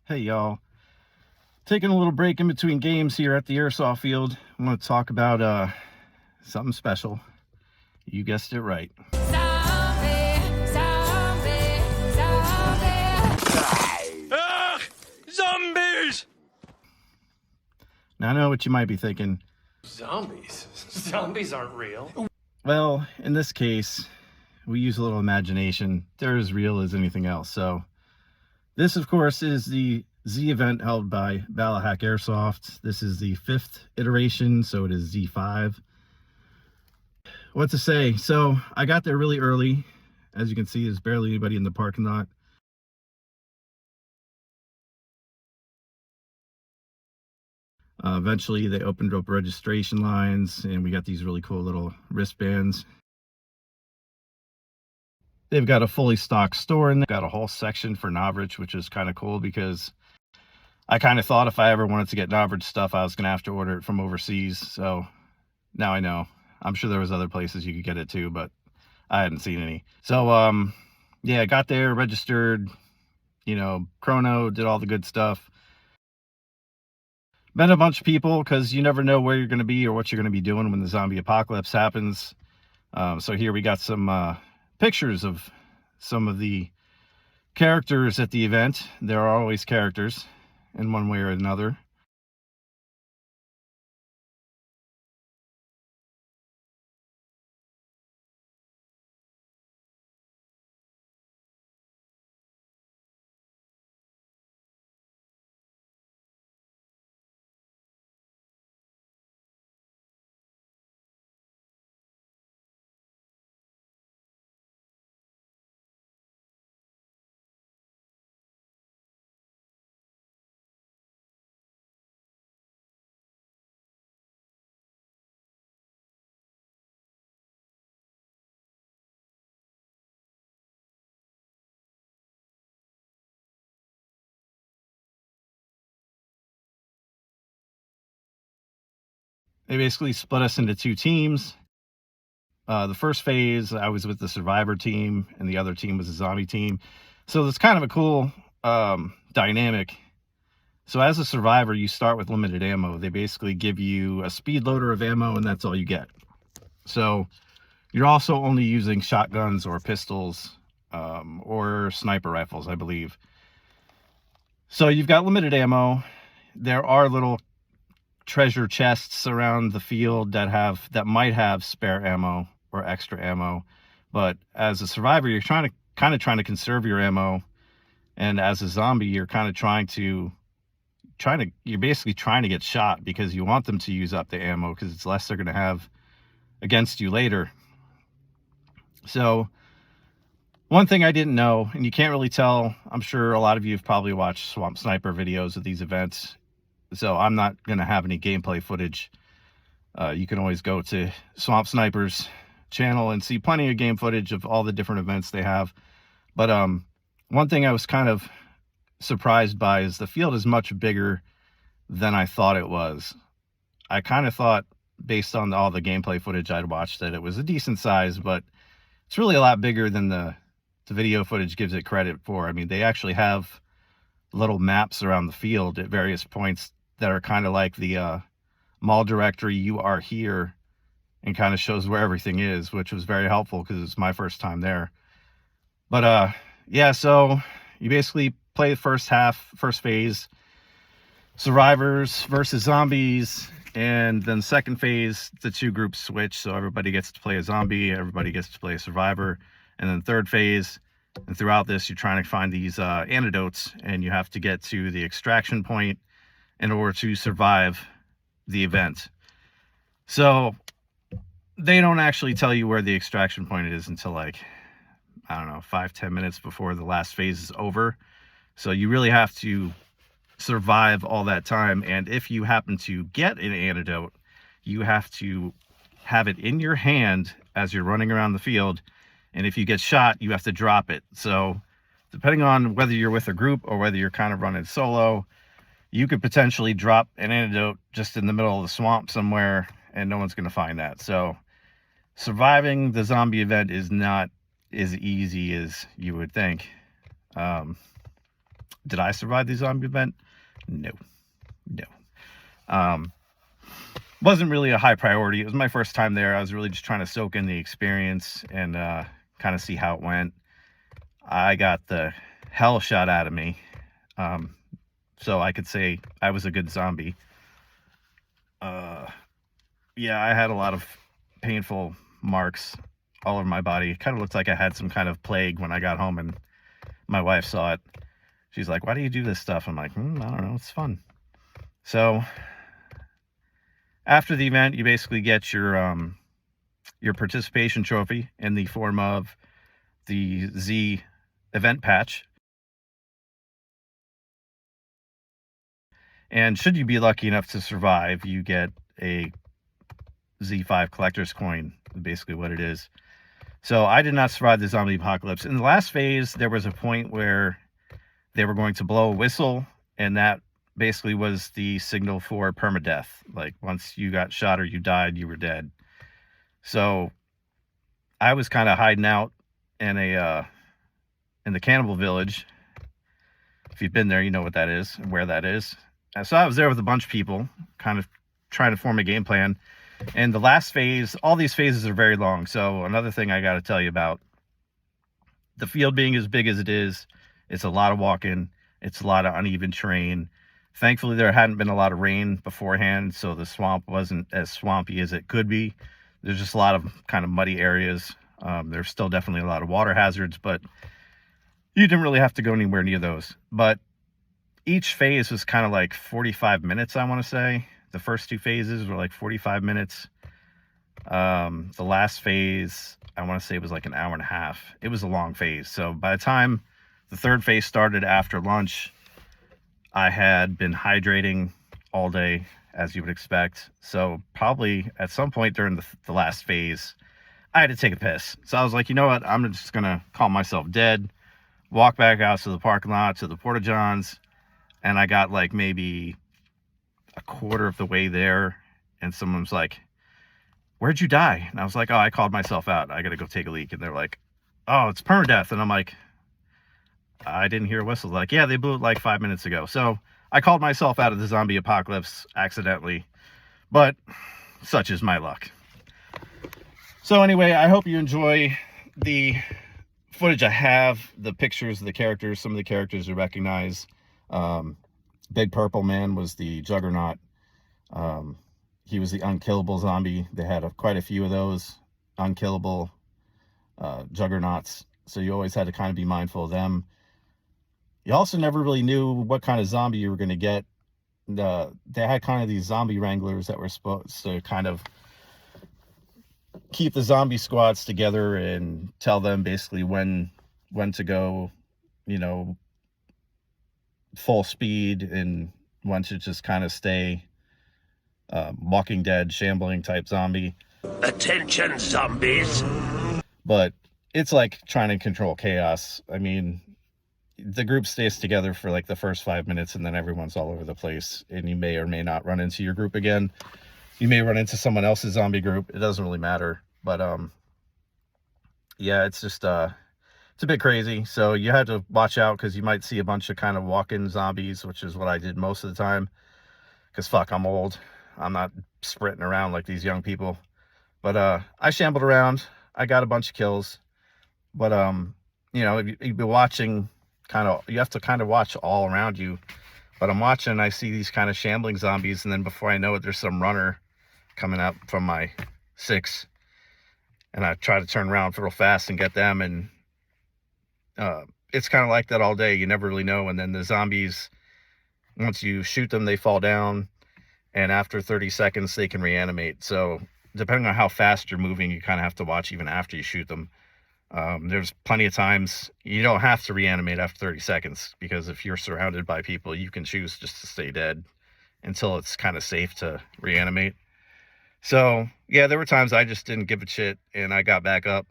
Hey y'all, taking a little break in between games here at the Airsoft field. I want to talk about something special. You guessed it right. Zombies! Now I know what you might be thinking. Zombies? Zombies aren't real. Well, in this case, we use a little imagination. They're as real as anything else. So this, of course, is the Z event held by Ballahack Airsoft. This is the 5th iteration, so it is Z5. What to say? So I got there really early. As you can see, there's barely anybody in the parking lot. Eventually, they opened up registration lines, and we got these really cool little wristbands. They've got a fully stocked store, and they've got a whole section for Novrich, which is kind of cool because I kind of thought if I ever wanted to get Novrich stuff, I was going to have to order it from overseas. So now I know. I'm sure there was other places you could get it too, but I hadn't seen any. So, yeah, I got there, registered, chrono, did all the good stuff. Met a bunch of people because you never know where you're going to be or what you're going to be doing when the zombie apocalypse happens. So here we got some pictures of some of the characters at the event. There are always characters in one way or another. They basically split us into two teams. The first phase, I was with the survivor team, and the other team was the zombie team. So it's kind of a cool dynamic. So as a survivor, you start with limited ammo. They basically give you a speed loader of ammo, and that's all you get. So you're also only using shotguns or pistols or sniper rifles, I believe. So you've got limited ammo. There are little treasure chests around the field that might have spare ammo or extra ammo, but as a survivor, you're trying to conserve your ammo, and as a zombie, you're basically trying to get shot because you want them to use up the ammo because it's less they're going to have against you later. So one thing I didn't know, and you can't really tell, I'm sure a lot of you have probably watched Swamp Sniper videos of these events, so I'm not going to have any gameplay footage. You can always go to Swamp Sniper's channel and see plenty of game footage of all the different events they have. But one thing I was kind of surprised by is the field is much bigger than I thought it was. I kind of thought, based on all the gameplay footage I'd watched, that it was a decent size, but it's really a lot bigger than the video footage gives it credit for. I mean, they actually have little maps around the field at various points that are kind of like the mall directory, you are here, and kind of shows where everything is, which was very helpful because it's my first time there. But yeah, so you basically play the first phase, survivors versus zombies, and then second phase, the two groups switch, so everybody gets to play a zombie, everybody gets to play a survivor. And then third phase, and throughout this, you're trying to find these antidotes, and you have to get to the extraction point in order to survive the event. So they don't actually tell you where the extraction point is until, like, I don't know, 5-10 minutes before the last phase is over. So you really have to survive all that time. And if you happen to get an antidote, you have to have it in your hand as you're running around the field. And if you get shot, you have to drop it. So depending on whether you're with a group or whether you're kind of running solo, you could potentially drop an antidote just in the middle of the swamp somewhere, and no one's going to find that. So surviving the zombie event is not as easy as you would think. Did I survive the zombie event? No. Wasn't really a high priority. It was my first time there. I was really just trying to soak in the experience and kind of see how it went. I got the hell shot out of me. So I could say I was a good zombie. Yeah, I had a lot of painful marks all over my body. It kind of looked like I had some kind of plague when I got home, and my wife saw it. She's like, "Why do you do this stuff?" I'm like, I don't know, it's fun. So after the event, you basically get your participation trophy in the form of the Z event patch. And should you be lucky enough to survive, you get a Z5 collector's coin, basically what it is. So I did not survive the zombie apocalypse. In the last phase, there was a point where they were going to blow a whistle, and that basically was the signal for permadeath. Like, once you got shot or you died, you were dead. So I was kind of hiding out in the cannibal village. If you've been there, you know what that is and where that is. So I was there with a bunch of people, kind of trying to form a game plan. And the last phase, all these phases are very long. So another thing I got to tell you about, the field being as big as it is, it's a lot of walking. It's a lot of uneven terrain. Thankfully, there hadn't been a lot of rain beforehand, so the swamp wasn't as swampy as it could be. There's just a lot of kind of muddy areas. There's still definitely a lot of water hazards, but you didn't really have to go anywhere near those. But each phase was kind of like 45 minutes, I want to say. The first two phases were like 45 minutes. The last phase, I want to say, was like an hour and a half. It was a long phase. So by the time the third phase started after lunch, I had been hydrating all day, as you would expect. So probably at some point during the last phase, I had to take a piss. So I was like, you know what? I'm just going to call myself dead, walk back out to the parking lot, to the Porta-Johns, and I got like maybe a quarter of the way there, and someone was like, "Where'd you die?" And I was like, "Oh, I called myself out. I got to go take a leak." And they're like, "Oh, it's permadeath." And I'm like, "I didn't hear a whistle." Like, "Yeah, they blew it like 5 minutes ago." So I called myself out of the zombie apocalypse accidentally, but such is my luck. So anyway, I hope you enjoy the footage I have, the pictures of the characters. Some of the characters you recognize. Big Purple Man was the Juggernaut. He was the unkillable zombie. They had quite a few of those unkillable juggernauts, so you always had to kind of be mindful of them. You also never really knew what kind of zombie you were going to get. They had kind of these zombie wranglers that were supposed to kind of keep the zombie squads together and tell them basically when to go, you know, full speed, and when to just kind of stay Walking Dead, shambling type zombie. Attention, zombies. But it's like trying to control chaos. I mean, the group stays together for like the first 5 minutes, and then everyone's all over the place, and you may or may not run into your group again. You may run into someone else's zombie group. It doesn't really matter. But yeah, it's just it's a bit crazy. So you had to watch out, because you might see a bunch of kind of walk-in zombies, which is what I did most of the time, because fuck, I'm old. I'm not sprinting around like these young people. But I shambled around. I got a bunch of kills. But you know, you'd be watching, you have to kind of watch all around you. But I'm watching, and I see these kind of shambling zombies, and then before I know it, there's some runner coming up from my 6, and I try to turn around real fast and get them. And it's kind of like that all day. You never really know. And then the zombies, once you shoot them, they fall down, and after 30 seconds they can reanimate. So depending on how fast you're moving, you kind of have to watch even after you shoot them. There's plenty of times you don't have to reanimate after 30 seconds, because if you're surrounded by people, you can choose just to stay dead until it's kind of safe to reanimate. So yeah, there were times I just didn't give a shit, and I got back up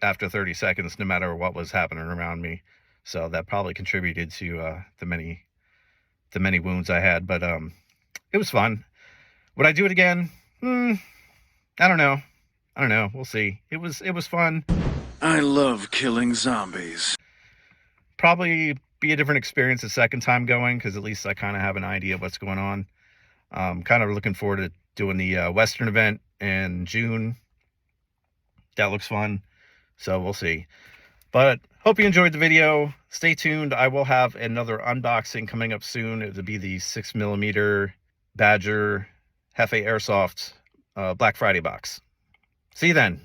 after 30 seconds, no matter what was happening around me. So that probably contributed to the many wounds I had. But it was fun. Would I do it again? I don't know. We'll see. It was fun. I love killing zombies. Probably be a different experience the second time going, because at least I kind of have an idea of what's going on. Kind of looking forward to doing the Western event in June. That looks fun. So we'll see. But hope you enjoyed the video. Stay tuned. I will have another unboxing coming up soon. It'll be the 6mm Badger Hefe Airsoft Black Friday box. See you then.